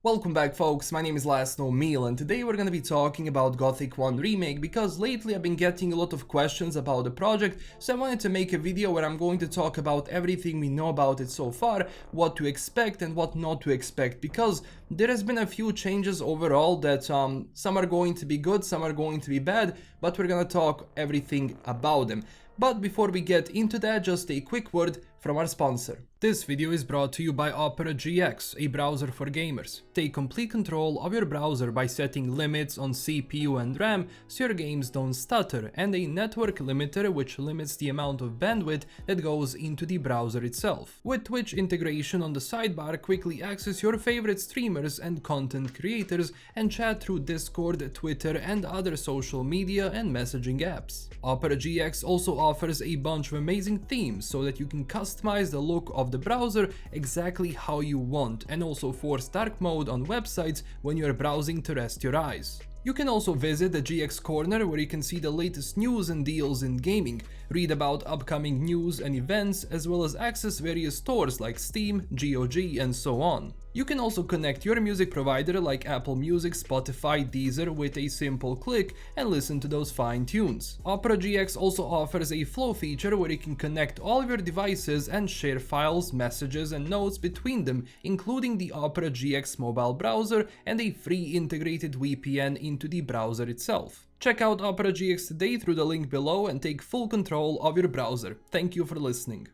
Welcome back folks, my name is LastKnownMeal and today we're gonna be talking about Gothic 1 Remake because lately I've been getting a lot of questions about the project, so I wanted to make a video where I'm going to talk about everything we know about it so far, what to expect and what not to expect, because there has been a few changes overall that some are going to be good, some are going to be bad, but we're gonna talk everything about them. But before we get into that, just a quick word from our sponsor. This video is brought to you by Opera GX, a browser for gamers. Take complete control of your browser by setting limits on CPU and RAM so your games don't stutter, and a network limiter which limits the amount of bandwidth that goes into the browser itself. With Twitch integration on the sidebar, quickly access your favorite streamers and content creators and chat through Discord, Twitter and other social media and messaging apps. Opera GX also offers a bunch of amazing themes so that you can customize the look of the browser exactly how you want, and also force dark mode on websites when you are browsing to rest your eyes. You can also visit the GX Corner where you can see the latest news and deals in gaming, read about upcoming news and events, as well as access various stores like Steam, GOG and so on. You can also connect your music provider like Apple Music, Spotify, Deezer with a simple click and listen to those fine tunes. Opera GX also offers a flow feature where you can connect all of your devices and share files, messages and notes between them, including the Opera GX mobile browser and a free integrated VPN into the browser itself. Check out Opera GX today through the link below and take full control of your browser. Thank you for listening.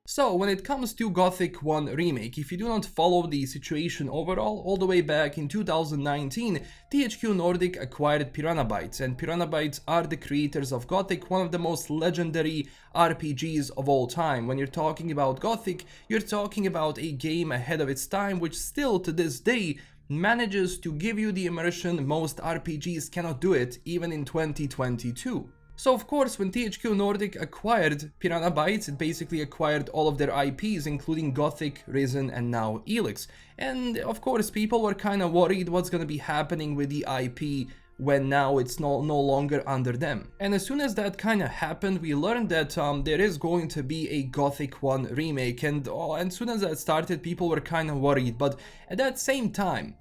So, when it comes to Gothic 1 Remake, if you do not follow the situation overall, all the way back in 2019, THQ Nordic acquired Piranha Bytes, and Piranha Bytes are the creators of Gothic, one of the most legendary RPGs of all time. When you're talking about Gothic, you're talking about a game ahead of its time, which still to this day manages to give you the immersion most RPGs cannot do it, even in 2022. So of course, when THQ Nordic acquired Piranha Bytes, it basically acquired all of their IPs, including Gothic, Risen and now Elix. And of course, people were kind of worried what's gonna be happening with the IP when now it's no longer under them. And as soon as that kind of happened, we learned that there is going to be a Gothic 1 remake, and as soon as that started, people were kind of worried. But at that same time,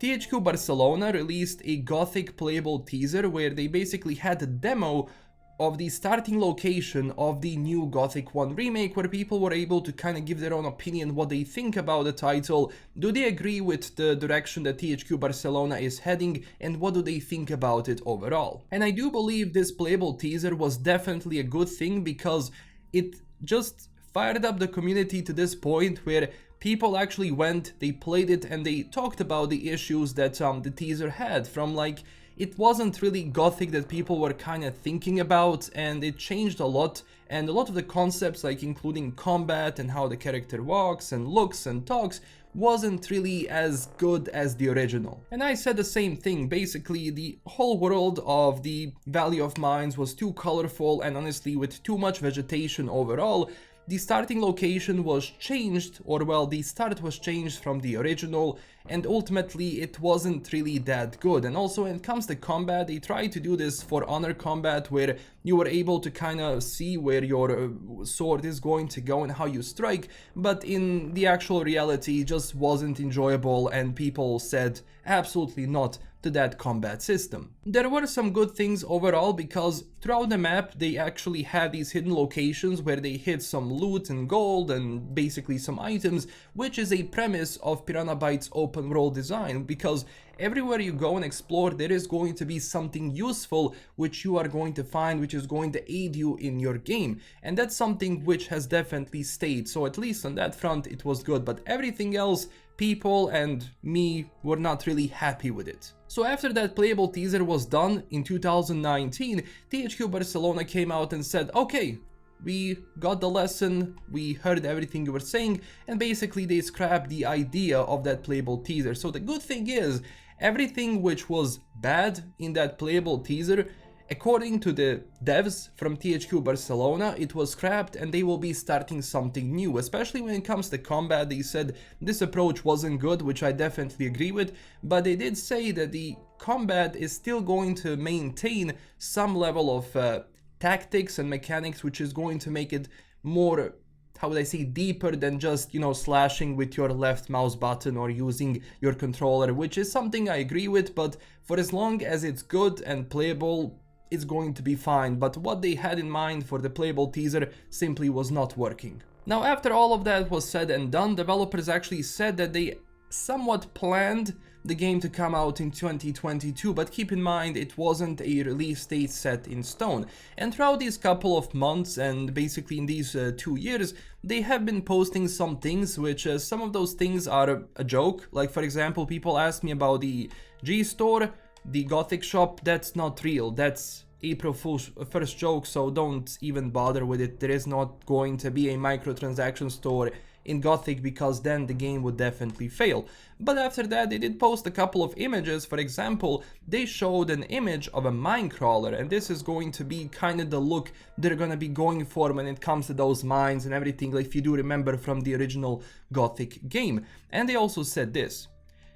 THQ Barcelona released a Gothic playable teaser where they basically had a demo of the starting location of the new Gothic 1 remake, where people were able to kind of give their own opinion, what they think about the title, do they agree with the direction that THQ Barcelona is heading, and what do they think about it overall. And I do believe this playable teaser was definitely a good thing, because it just fired up the community to this point where people actually went, they played it, and they talked about the issues that the teaser had, from like, it wasn't really Gothic that people were kind of thinking about, and it changed a lot, and a lot of the concepts, like including combat and how the character walks and looks and talks, wasn't really as good as the original. And I said the same thing. Basically, the whole world of the Valley of Mines was too colorful, and honestly with too much vegetation overall. The starting location was changed, or well, the start was changed from the original, and ultimately it wasn't really that good. And also when it comes to combat, they tried to do this For Honor combat, where you were able to kind of see where your sword is going to go and how you strike, but in the actual reality it just wasn't enjoyable, and people said absolutely not to that combat system. There were some good things overall, because throughout the map they actually had these hidden locations where they hid some loot and gold and basically some items, which is a premise of Piranha Bytes open world design, because everywhere you go and explore, there is going to be something useful which you are going to find, which is going to aid you in your game, and that's something which has definitely stayed. So at least on that front it was good, but everything else, people and me were not really happy with it. So after that playable teaser was done in 2019, THQ Barcelona came out and said, okay, we got the lesson, we heard everything you were saying, and basically they scrapped the idea of that playable teaser. So the good thing is, everything which was bad in that playable teaser, according to the devs from THQ Barcelona, it was scrapped, and they will be starting something new. Especially when it comes to combat, they said this approach wasn't good, which I definitely agree with, but they did say that the combat is still going to maintain some level of tactics and mechanics, which is going to make it more how would I say, deeper than just, you know, slashing with your left mouse button or using your controller, which is something I agree with, but for as long as it's good and playable, it's going to be fine. But what they had in mind for the playable teaser simply was not working. Now, after all of that was said and done, developers actually said that they somewhat planned the game to come out in 2022, but keep in mind it wasn't a release date set in stone. And throughout these couple of months and basically in these 2 years, they have been posting some things, which some of those things are a joke. Like, for example, people asked me about the G Store, the Gothic shop. That's not real. That's April Fool's first joke, so don't even bother with it. There is not going to be a microtransaction store in Gothic, because then the game would definitely fail. But after that, they did post a couple of images. For example, they showed an image of a mine crawler, and this is going to be kind of the look they're gonna be going for when it comes to those mines and everything, like if you do remember from the original Gothic game. And they also said this: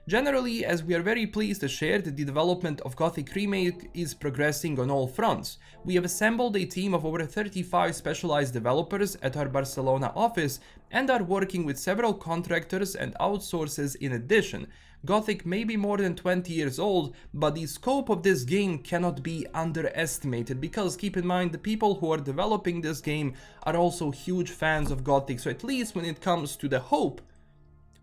generally, as we are very pleased to share that the development of Gothic Remake is progressing on all fronts. We have assembled a team of over 35 specialized developers at our Barcelona office and are working with several contractors and outsources in addition. Gothic may be more than 20 years old, but the scope of this game cannot be underestimated, because keep in mind, the people who are developing this game are also huge fans of Gothic, so at least when it comes to the hope,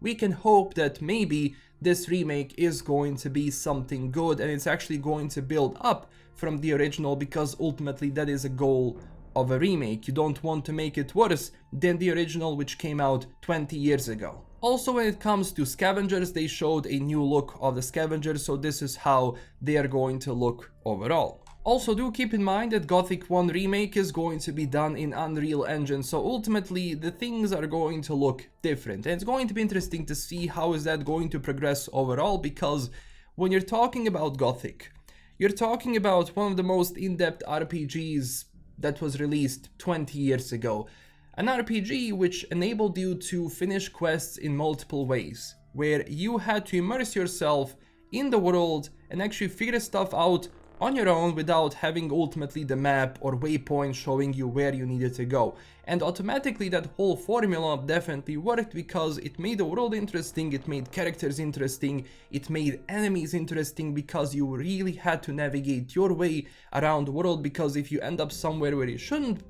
we can hope that maybe this remake is going to be something good and it's actually going to build up from the original, because ultimately that is a goal of a remake. You don't want to make it worse than the original, which came out 20 years ago. Also, when it comes to scavengers, they showed a new look of the scavengers, so this is how they are going to look overall. Also, do keep in mind that Gothic 1 Remake is going to be done in Unreal Engine, so ultimately the things are going to look different. And it's going to be interesting to see how is that going to progress overall, because when you're talking about Gothic, you're talking about one of the most in-depth RPGs that was released 20 years ago. An RPG which enabled you to finish quests in multiple ways, where you had to immerse yourself in the world and actually figure stuff out on your own without having ultimately the map or waypoint showing you where you needed to go. And automatically that whole formula definitely worked, because it made the world interesting, it made characters interesting, it made enemies interesting, because you really had to navigate your way around the world, because if you end up somewhere where you shouldn't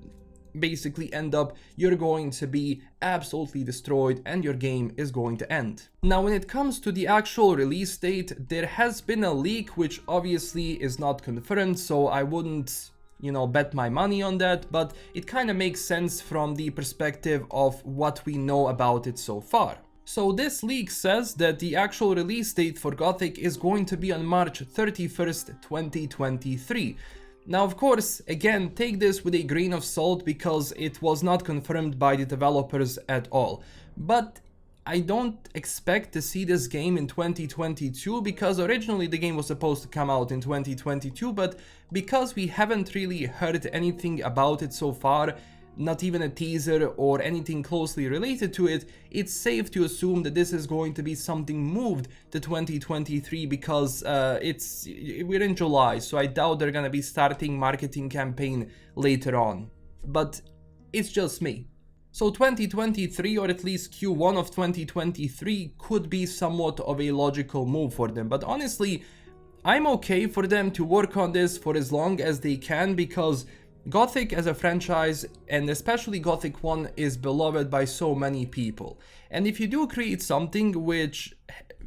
basically end up, you're going to be absolutely destroyed and your game is going to end. Now, when it comes to the actual release date, there has been a leak which obviously is not confirmed, so I wouldn't, you know, bet my money on that, but it kind of makes sense from the perspective of what we know about it so far. So this leak says that the actual release date for Gothic is going to be on March 31st, 2023. Now, of course, again, take this with a grain of salt, because it was not confirmed by the developers at all. But I don't expect to see this game in 2022, because originally the game was supposed to come out in 2022, but because we haven't really heard anything about it so far, not even a teaser or anything closely related to it, it's safe to assume that this is going to be something moved to 2023, because we're in July, so I doubt they're gonna be starting marketing campaign later on. But it's just me. So 2023, or at least Q1 of 2023, could be somewhat of a logical move for them. But honestly, I'm okay for them to work on this for as long as they can, because Gothic as a franchise, and especially Gothic 1, is beloved by so many people. And if you do create something which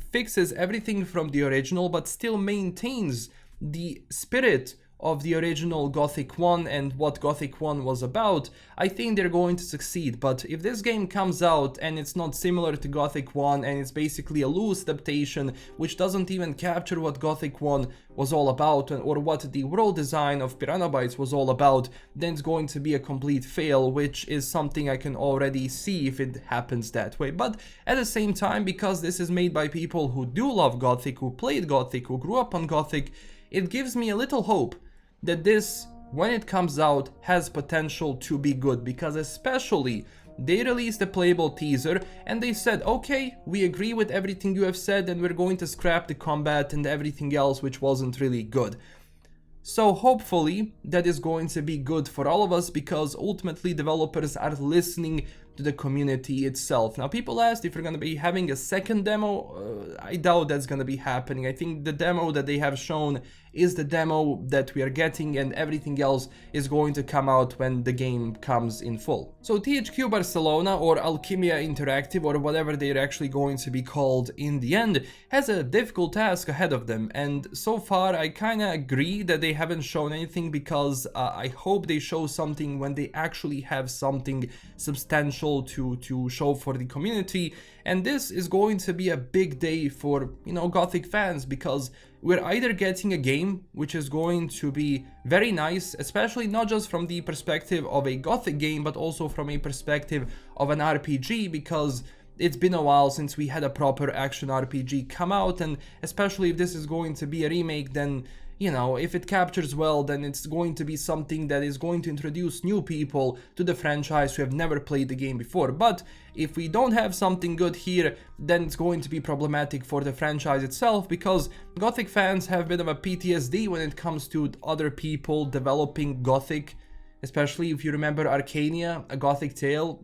fixes everything from the original but still maintains the spirit of the original Gothic 1 and what Gothic 1 was about, I think they're going to succeed. But if this game comes out and it's not similar to Gothic 1 and it's basically a loose adaptation which doesn't even capture what Gothic 1 was all about or what the world design of Piranha Bytes was all about, then it's going to be a complete fail, which is something I can already see if it happens that way. But at the same time, because this is made by people who do love Gothic, who played Gothic, who grew up on Gothic, it gives me a little hope that this, when it comes out, has potential to be good, because especially they released a playable teaser and they said, okay, we agree with everything you have said and we're going to scrap the combat and everything else which wasn't really good. So hopefully that is going to be good for all of us, because ultimately developers are listening to the community itself. Now, people asked if we're gonna be having a second demo. I doubt that's gonna be happening. I think the demo that they have shown is the demo that we are getting, and everything else is going to come out when the game comes in full. So THQ Barcelona, or Alchemia Interactive, or whatever they're actually going to be called in the end, has a difficult task ahead of them, and so far I kinda agree that they haven't shown anything, because I hope they show something when they actually have something substantial to show for the community. And this is going to be a big day for, you know, Gothic fans, because we're either getting a game which is going to be very nice, especially not just from the perspective of a Gothic game, but also from a perspective of an RPG, because it's been a while since we had a proper action RPG come out, and especially if this is going to be a remake, then, you know, if it captures well, then it's going to be something that is going to introduce new people to the franchise who have never played the game before. But if we don't have something good here, then it's going to be problematic for the franchise itself, because Gothic fans have a bit of a PTSD when it comes to other people developing Gothic, especially if you remember Arcania, A Gothic Tale.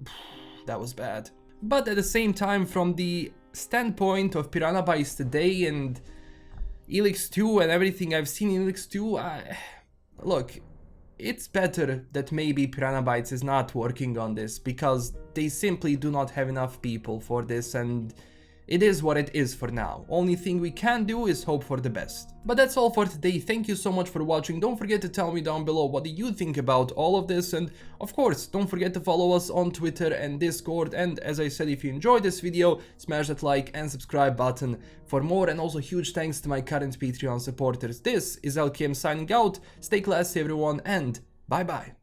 That was bad. But at the same time, from the standpoint of Piranha Bytes today and Elix 2 and everything I've seen in Elix 2, look, it's better that maybe Piranha Bytes is not working on this, because they simply do not have enough people for this, and it is what it is for now. Only thing we can do is hope for the best. But that's all for today. Thank you so much for watching. Don't forget to tell me down below what do you think about all of this, and of course don't forget to follow us on Twitter and Discord. And as I said, if you enjoyed this video, smash that like and subscribe button for more. And also huge thanks to my current Patreon supporters. This is LKM signing out. Stay classy everyone, and bye bye.